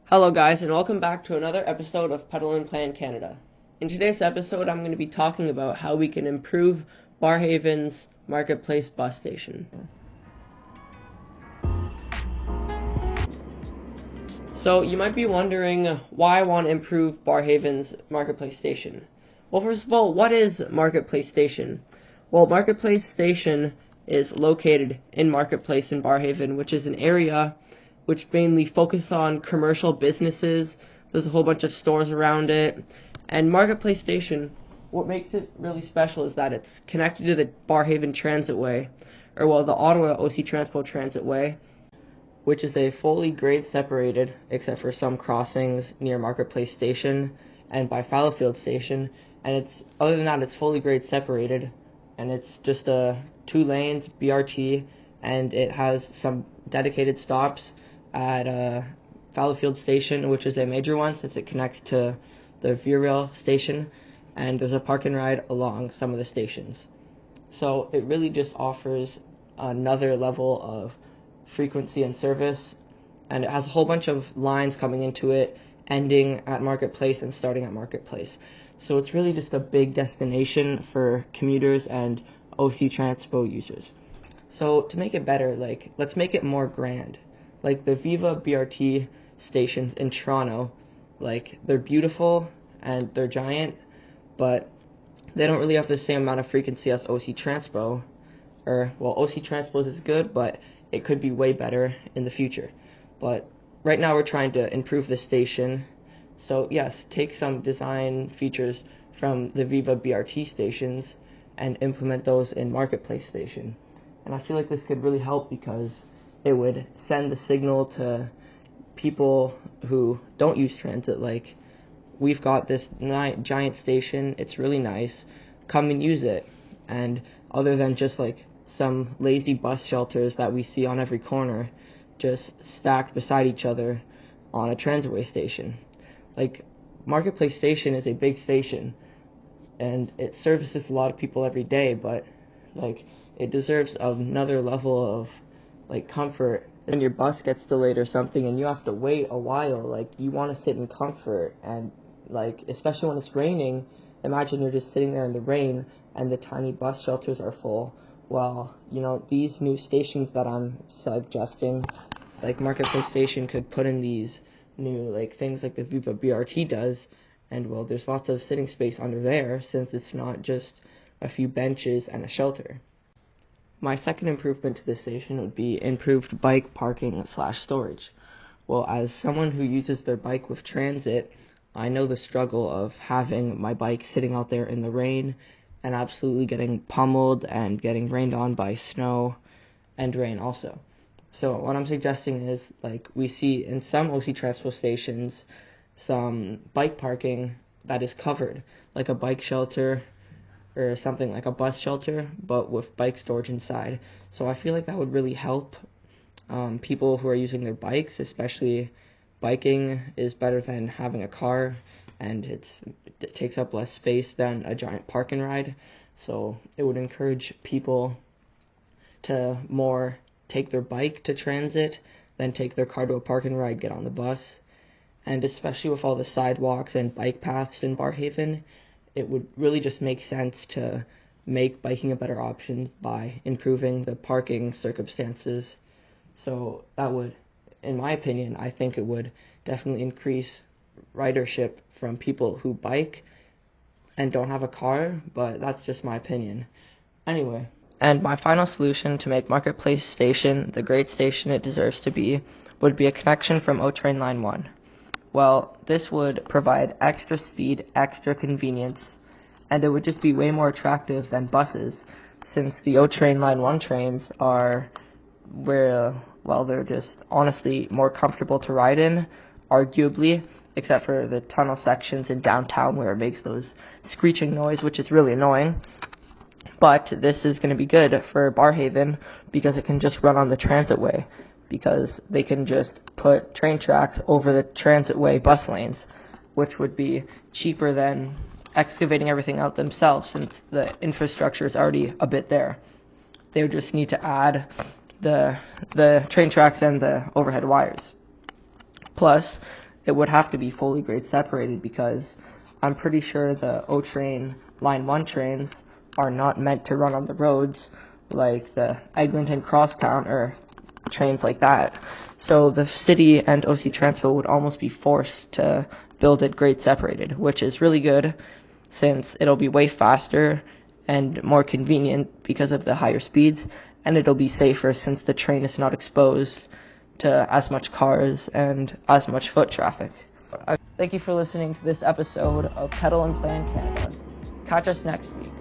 Hello guys, and welcome back to another episode of Pedal and Plan Canada. In today's episode, I'm going to be talking about how we can improve Barrhaven's Marketplace bus station. So you might be wondering why I want to improve Barrhaven's Marketplace station. Well, first of all, what is Marketplace station? Well, Marketplace station is located in Marketplace in Barrhaven, which is an area which mainly focus on commercial businesses. There's a whole bunch of stores around it. And Marketplace Station, what makes it really special is that it's connected to the Barrhaven Transitway, the Ottawa OCTranspo Transitway, which is a fully grade separated, except for some crossings near Marketplace Station and by Fallowfield Station. And other than that, it's fully grade separated, and it's just a 2 lanes BRT, and it has some dedicated stops at Fallowfield Station, which is a major one since it connects to the Virail station, and there's a park and ride along some of the stations. So it really just offers another level of frequency and service, and it has a whole bunch of lines coming into it, ending at Marketplace and starting at Marketplace. So it's really just a big destination for commuters and OCTranspo users. So to make it better, let's make it more grand. Like the Viva BRT stations in Toronto, they're beautiful and they're giant, but they don't really have the same amount of frequency as OCTranspo. OCTranspo is good, but it could be way better in the future. But right now we're trying to improve the station. So yes, take some design features from the Viva BRT stations and implement those in Marketplace Station. And I feel like this could really help because it would send the signal to people who don't use transit, we've got this giant station, it's really nice, come and use it. And other than just some lazy bus shelters that we see on every corner, just stacked beside each other on a transitway station. Marketplace Station is a big station, and it services a lot of people every day, but it deserves another level of comfort. When your bus gets delayed or something and you have to wait a while, you want to sit in comfort, and especially when it's raining, imagine you're just sitting there in the rain and the tiny bus shelters are full. Well, these new stations that I'm suggesting, Marketplace Station could put in these new things like the Viva BRT does, and there's lots of sitting space under there since it's not just a few benches and a shelter. My second improvement to the station would be improved bike parking / storage. Well, as someone who uses their bike with transit, I know the struggle of having my bike sitting out there in the rain and absolutely getting pummeled and getting rained on by snow and rain also. So what I'm suggesting is, we see in some OCTranspo stations some bike parking that is covered, like a bike shelter or something like a bus shelter, but with bike storage inside. So I feel like that would really help people who are using their bikes, especially biking is better than having a car, and it takes up less space than a giant park and ride. So it would encourage people to more take their bike to transit than take their car to a park and ride, get on the bus. And especially with all the sidewalks and bike paths in Barrhaven, it would really just make sense to make biking a better option by improving the parking circumstances. So that would, in my opinion, I think it would definitely increase ridership from people who bike and don't have a car, but that's just my opinion. Anyway. And my final solution to make Marketplace Station the great station it deserves to be would be a connection from O-Train Line 1. Well, this would provide extra speed, extra convenience, and it would just be way more attractive than buses, since the O-Train Line 1 trains are they're just honestly more comfortable to ride in, arguably, except for the tunnel sections in downtown where it makes those screeching noise, which is really annoying. But this is going to be good for Barrhaven because it can just run on the transitway, because they can just put train tracks over the transitway bus lanes, which would be cheaper than excavating everything out themselves since the infrastructure is already a bit there. They would just need to add the train tracks and the overhead wires. Plus, it would have to be fully grade separated, because I'm pretty sure the O-Train Line 1 trains are not meant to run on the roads like the Eglinton Crosstown or trains like that. So the city and OCTranspo would almost be forced to build it grade separated, which is really good since it'll be way faster and more convenient because of the higher speeds, and it'll be safer since the train is not exposed to as much cars and as much foot traffic. Thank you for listening to this episode of Pedal and Plan Canada. Catch us next week.